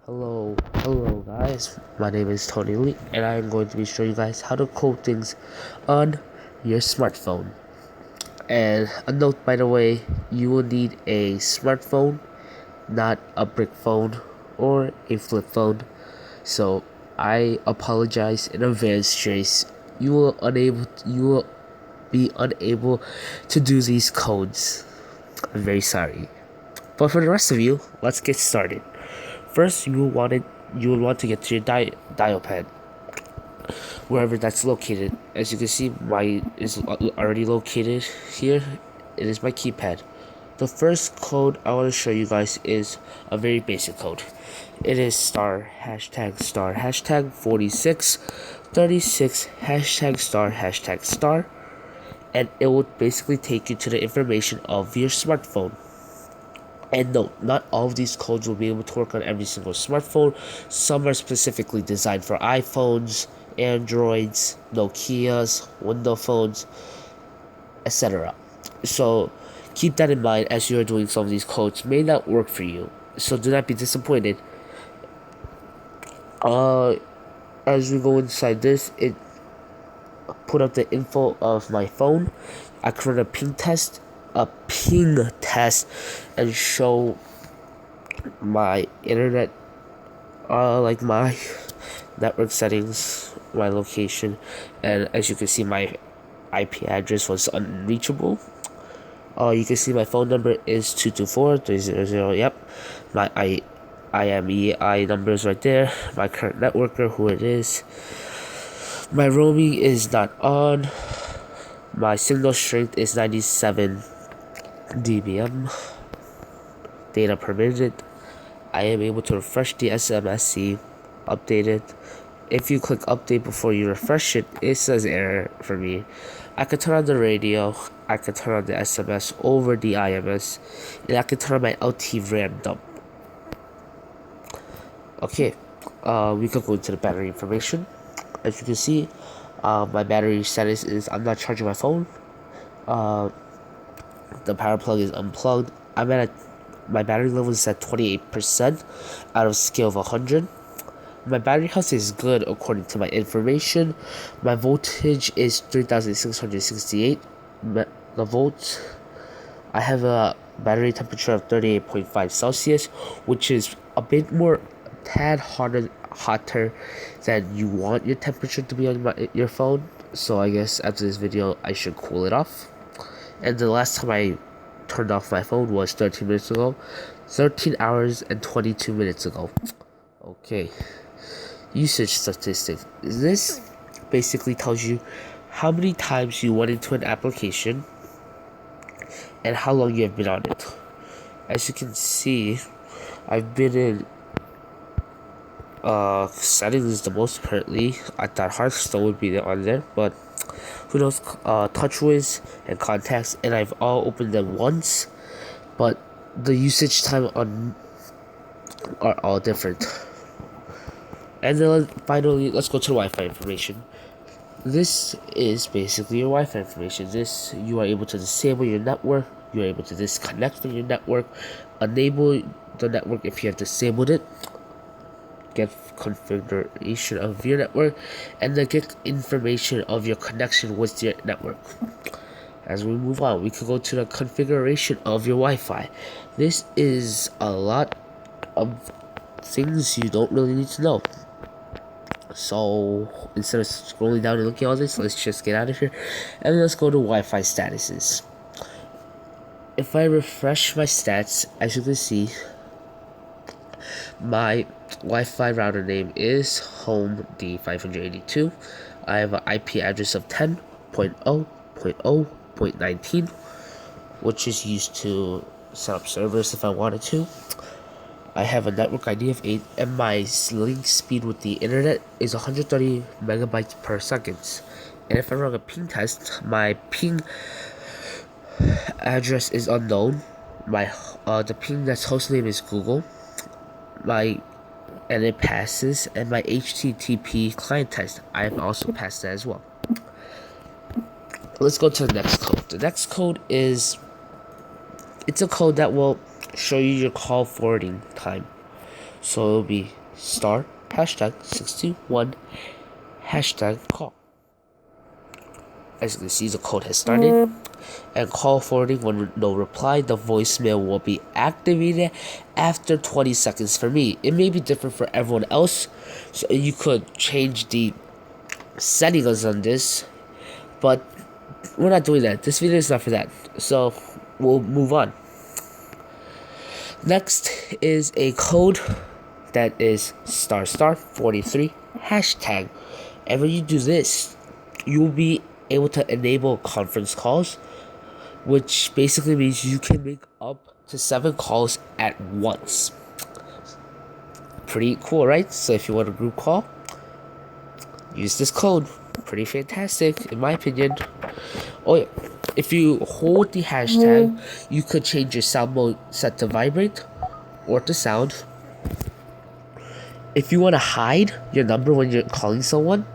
Hello guys, my name is Tony Lee and I am going to be showing you guys how to code things on your smartphone. And a note by the way, you will need a smartphone, not a brick phone or a flip phone. So I apologize in advance, Trace. You will be unable to do these codes. I'm very sorry. But for the rest of you, let's get started. First, you will want to get to your dial pad, wherever that's located. As you can see, mine is already located here. It is my keypad. The first code I want to show you guys is a very basic code. It is star hashtag 4636 hashtag star, and it will basically take you to the information of your smartphone. And no, not all of these codes will be able to work on every single smartphone. Some are specifically designed for iPhones, Androids, Nokias, Windows phones, etc. So keep that in mind as you are doing some of these codes may not work for you. So do not be disappointed. As we go inside this, it put up the info of my phone. I can run a ping test, and show my internet, like my network settings, my location, and as you can see, my IP address was unreachable. You can see my phone number is 224-300. Yep, my IMEI number is right there. My current networker, who it is. My roaming is not on. My signal strength is 97 dBm. Data per minute. I am able to refresh the SMSC, update it. If you click update before you refresh it, it says error for me. I can turn on the radio, I can turn on the SMS over the IMS, and I can turn on my LT RAM dump. Okay, we can go into the battery information. As you can see, my battery status is I'm not charging my phone. The power plug is unplugged. My battery level is at 28% out of scale of 100. My battery health is good according to my information. My voltage is 3668 volts. I have a battery temperature of 38.5 Celsius, which is a bit more hotter than you want your temperature to be on your phone. So I guess after this video I should cool it off. And the last time I turned off my phone was 13 minutes ago. 13 hours and 22 minutes ago. Okay. Usage statistics. This basically tells you how many times you went into an application and how long you have been on it. As you can see, I've been in settings the most apparently. I thought Hearthstone would be on there, but who knows. TouchWiz and Contacts, and I've all opened them once, but the usage time are all different. And then finally, let's go to Wi-Fi information. This is basically your Wi-Fi information. You are able to disable your network, you are able to disconnect from your network, enable the network if you have disabled it, get configuration of your network, and then get information of your connection with your network. As we move on, we could go to the configuration of your Wi-Fi. This is a lot of things you don't really need to know. So instead of scrolling down and looking at all this, let's just get out of here and let's go to Wi-Fi statuses. If I refresh my stats, as you can see, my Wi-Fi router name is home D582. I have an IP address of 10.0.0.19, which is used to set up servers if I wanted to. I have a network ID of 8, and my link speed with the internet is 130 megabytes per second. And if I run a ping test, my ping address is unknown. The ping that's host name is Google. And it passes, and my HTTP client test, I have also passed that as well. Let's go to the next code. The next code is, it's a code that will show you your call forwarding time. So it'll be star hashtag 61 hashtag call. As you can see, the code has started. And call forwarding when no reply, the voicemail will be activated after 20 seconds for me. It may be different for everyone else, so you could change the settings on this, but we're not doing that. This video is not for that, so we'll move on. Next is a code that is star 43 hashtag, and when you do this, you'll be able to enable conference calls, which basically means you can make up to 7 calls at once. Pretty cool, right? So if you want a group call, use this code. Pretty fantastic, in my opinion. Oh yeah, if you hold the hashtag, you could change your sound mode set to vibrate or to sound. If you want to hide your number when you're calling someone,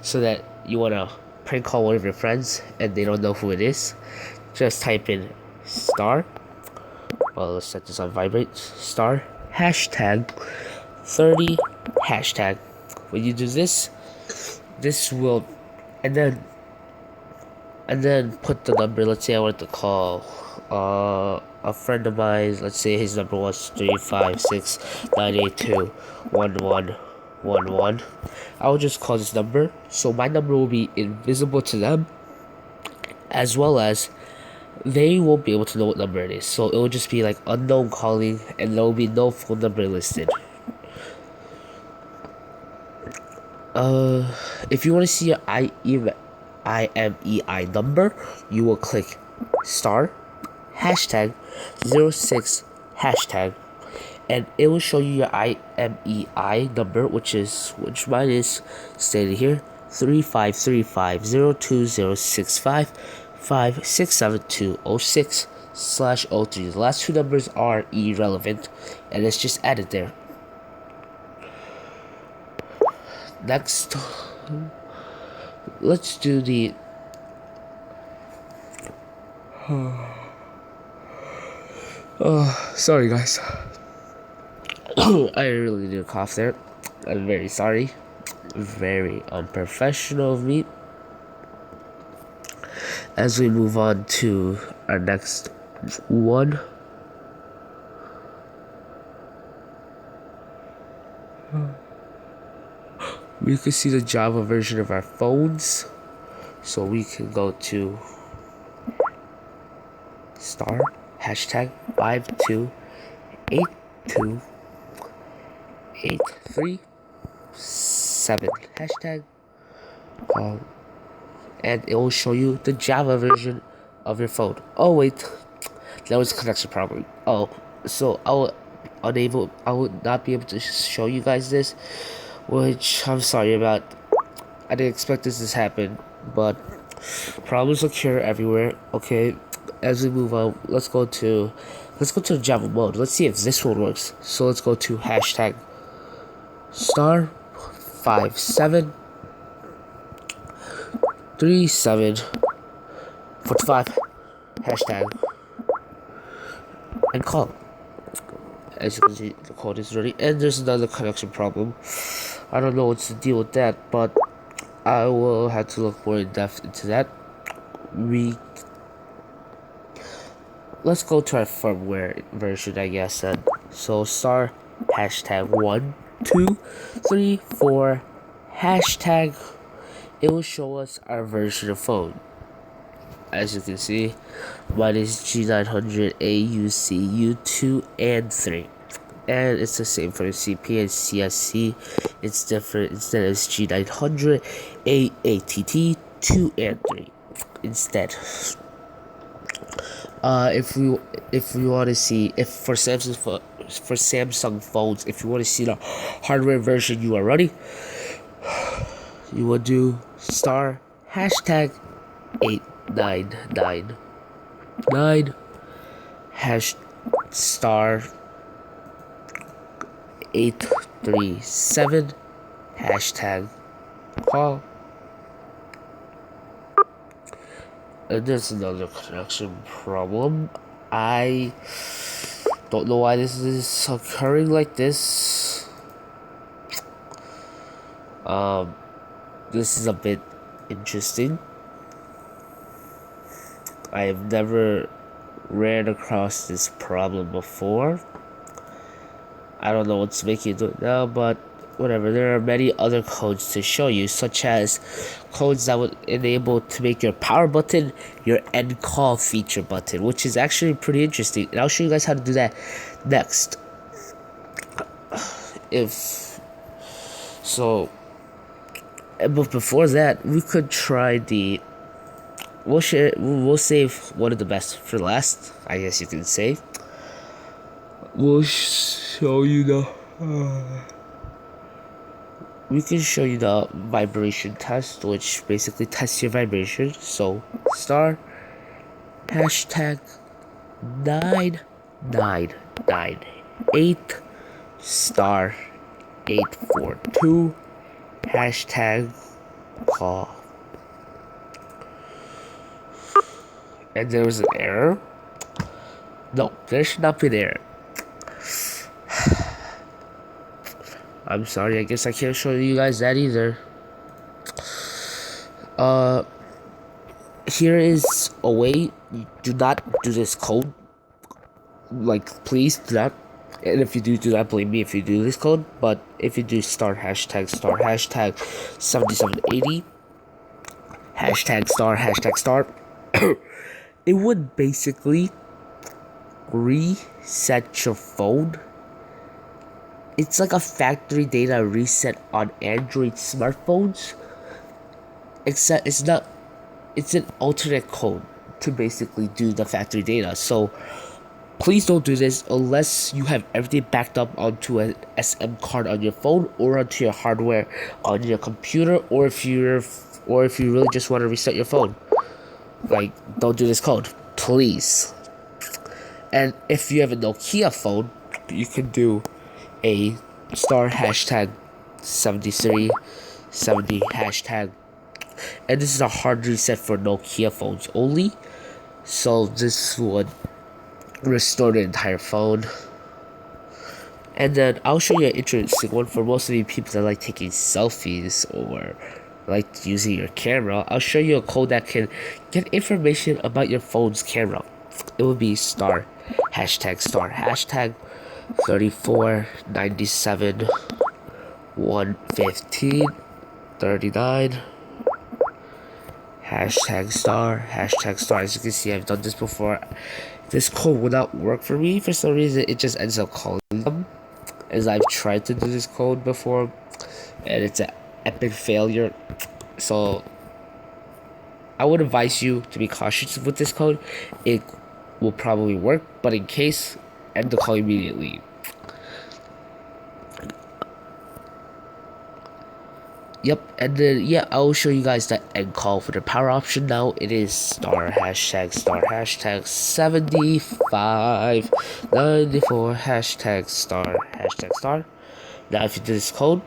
so that you want to prank call one of your friends and they don't know who it is, just type in star. Well, let's set this on vibrate. Star hashtag 30 hashtag. When you do this, this will, and then put the number. Let's say I want to call a friend of mine. Let's say his number was 356-982-1111. I will just call this number, so my number will be invisible to them, as well as they won't be able to know what number it is. So it will just be like unknown calling, and there will be no phone number listed. If you want to see your IMEI number, you will click star hashtag 06 hashtag, and it will show you your IMEI number, which mine is stated here: 3535-02065-567206/03. The last 2 numbers are irrelevant, and it's just added there. Next, let's do the sorry guys. I really did a cough there. I'm very sorry. Very unprofessional of me. As we move on to our next one, we can see the Java version of our phones. So we can go to star hashtag 5282837 hashtag, and it will show you the Java version of your phone. Oh wait, that was a connection problem. Oh, so I would not be able to show you guys this, which I'm sorry about. I didn't expect this to happen, but problems occur everywhere. Okay, as we move on, let's go to the Java mode. Let's see if this one works. So let's go to hashtag star 573745 hashtag and call. As you can see, the code is ready, and there's another connection problem. I don't know what's the deal with that, but I will have to look more in depth into that. Let's go to our firmware version, I guess, then. So star hashtag 1234 hashtag. It will show us our version of phone. As you can see, mine is G900 AUC U2 and 3. And it's the same for the CP and CSC. It's different. Instead it's G900 AATT 2 and 3 instead. If we want to see, if for Samsung phones, if you want to see the hardware version you are running, you will do star hashtag 8999 hash star 837 hashtag call. And there's another connection problem. I Don't know why this is occurring like this. This is a bit interesting. I have never ran across this problem before. I don't know what's making it do it now, but whatever. There are many other codes to show you, such as codes that would enable to make your power button your end call feature button, which is actually pretty interesting. And I'll show you guys how to do that next. But before that, we could try the. We'll save one of the best for last, I guess you can say. We'll show you the. We can show you the vibration test, which basically tests your vibration. So star hashtag 9998 star 842 hashtag call. And there was an error. No, there should not be an error. I'm sorry, I guess I can't show you guys that either. Here is a way. Do not do this code. Like, please do not. And if you do not blame me if you do this code. But if you do star hashtag 7780 hashtag star it would basically reset your phone. It's like a factory data reset on Android smartphones, except it's not. It's an alternate code to basically do the factory data. So please don't do this unless you have everything backed up onto an SM card on your phone or onto your hardware on your computer, or if you really just want to reset your phone. Like, don't do this code, please. And if you have a Nokia phone, you can do a star hashtag 7370 hashtag. And this is a hard reset for Nokia phones only. So this would restore the entire phone. And then I'll show you an interesting one for most of you people that like taking selfies or like using your camera. I'll show you a code that can get information about your phone's camera. It will be star hashtag 3497 115 39 hashtag star. As you can see, I've done this before. This code will not work for me for some reason. It just ends up calling them, as I've tried to do this code before and it's an epic failure. So I would advise you to be cautious with this code. It will probably work, but in case, end the call immediately. Yep, and then I'll show you guys the end call for the power option now. It is star hashtag 7594 hashtag star. Now if you do this code,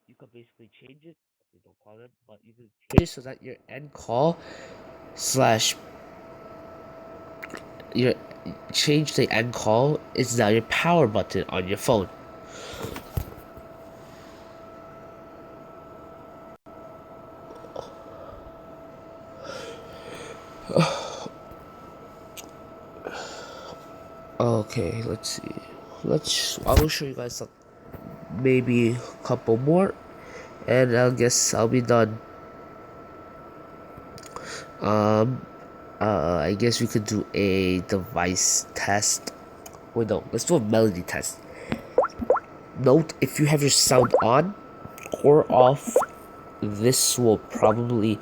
you can basically change it. You don't call it, but you can change it so that your end call slash your change the end call is now your power button on your phone. Okay, let's see. I will show you guys maybe a couple more, and I guess I'll be done. I guess we could do a device test. Wait, no, let's do a melody test. Note, if you have your sound on or off, this will probably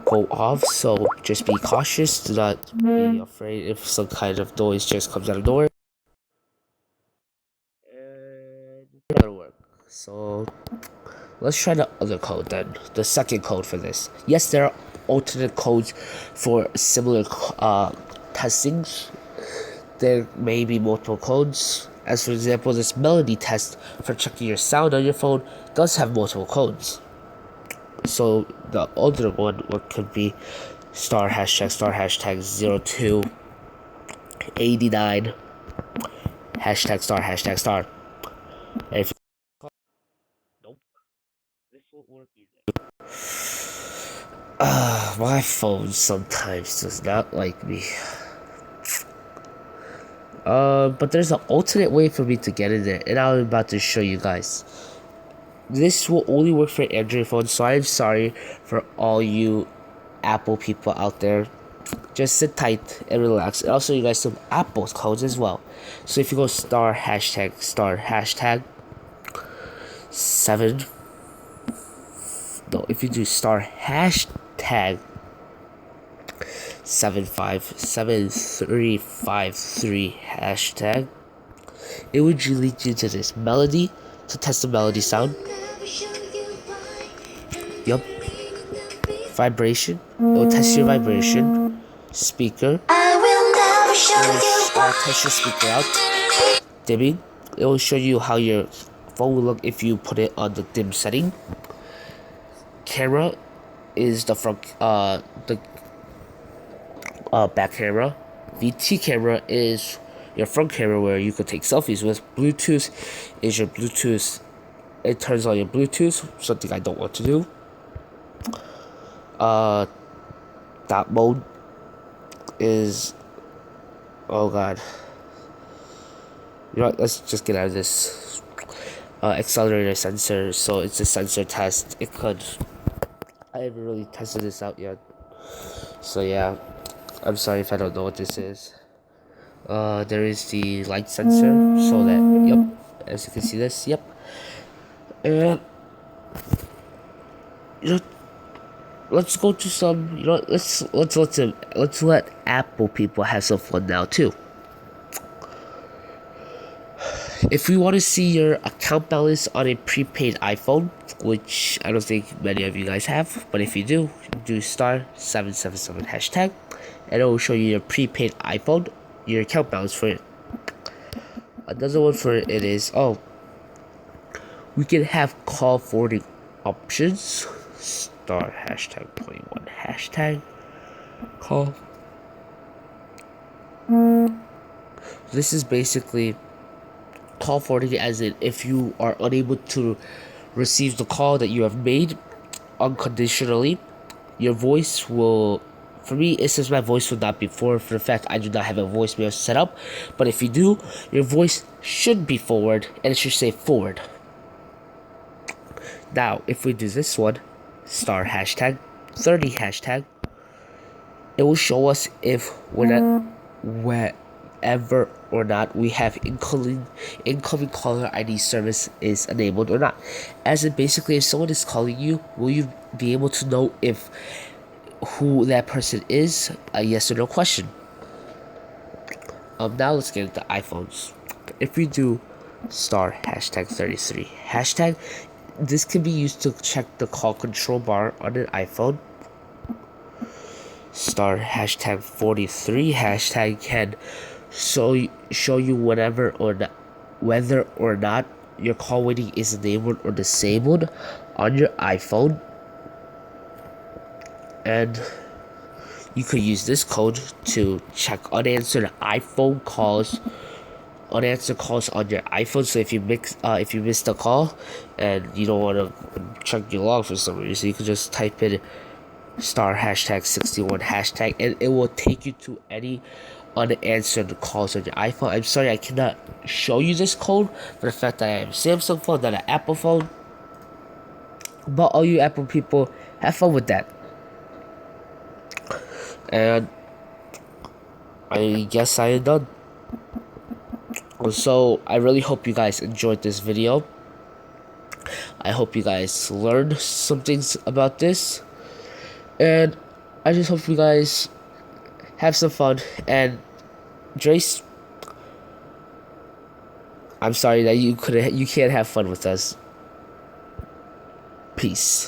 go off, so just be cautious. Do not be afraid if some kind of noise just comes out of nowhere. And it'll work. So let's try the other code then, the second code for this. Yes, there are alternate codes for similar testings. There may be multiple codes. As for example, this melody test for checking your sound on your phone does have multiple codes. So the other one could be star hashtag 0289 hashtag star, hashtag star. And if nope, this won't work either. My phone sometimes does not like me. But there's an alternate way for me to get in there, and I'm about to show you guys. This will only work for Android phones, so I'm sorry for all you Apple people out there. Just sit tight and relax. And I'll show you guys some Apple codes as well. So if you go star hashtag 7, no, if you do star hashtag 757353 hashtag, it would lead you to this melody to test the melody sound. Yup. Vibration. It will test your vibration. Speaker. Test your speaker out. Dimming. It will show you how your phone will look if you put it on the dim setting. Camera is the front, back camera. VT camera is your front camera where you can take selfies with. Bluetooth is your Bluetooth. It turns on your Bluetooth, something I don't want to do. That mode is, oh god. You know what, let's just get out of this. Accelerator sensor, so it's a sensor test. It could, I haven't really tested this out yet. So yeah, I'm sorry if I don't know what this is. There is the light sensor, so that, yep, as you can see this, yep. And, you know, let's go to some, you know, let's let Apple people have some fun now too. If we want to see your account balance on a prepaid iPhone, which I don't think many of you guys have, but if you do star 777 hashtag, and it will show you your prepaid iPhone, your account balance for it. Another one for it is, we can have call forwarding options. Star hashtag 21 hashtag call. This is basically call forwarding, as in if you are unable to receive the call that you have made unconditionally, your voice will, for me it says my voice will not be forward for the fact I do not have a voicemail set up, but if you do, your voice should be forward and it should say forward. Now if we do this one, star hashtag 30 hashtag, it will show us if whenever or not we have incoming caller ID service is enabled or not. As in basically, if someone is calling you, will you be able to know if who that person is? A yes or no question. Now let's get into iPhones. If we do star hashtag 33 hashtag, this can be used to check the call control bar on an iPhone. Star hashtag 43 hashtag can show you whether or not your call waiting is enabled or disabled on your iPhone, and you could use this code to check unanswered calls on your iPhone. So if you missed a call and you don't want to check your log for some reason, you can just type in star hashtag 61 hashtag and it will take you to any unanswered calls on your iPhone. I'm sorry I cannot show you this code for the fact that I have a Samsung phone, not an Apple phone. But all you Apple people, have fun with that. And I guess I am done. So I really hope you guys enjoyed this video. I hope you guys learned some things about this. And I just hope you guys have some fun. And Drace, I'm sorry that you can't have fun with us. Peace.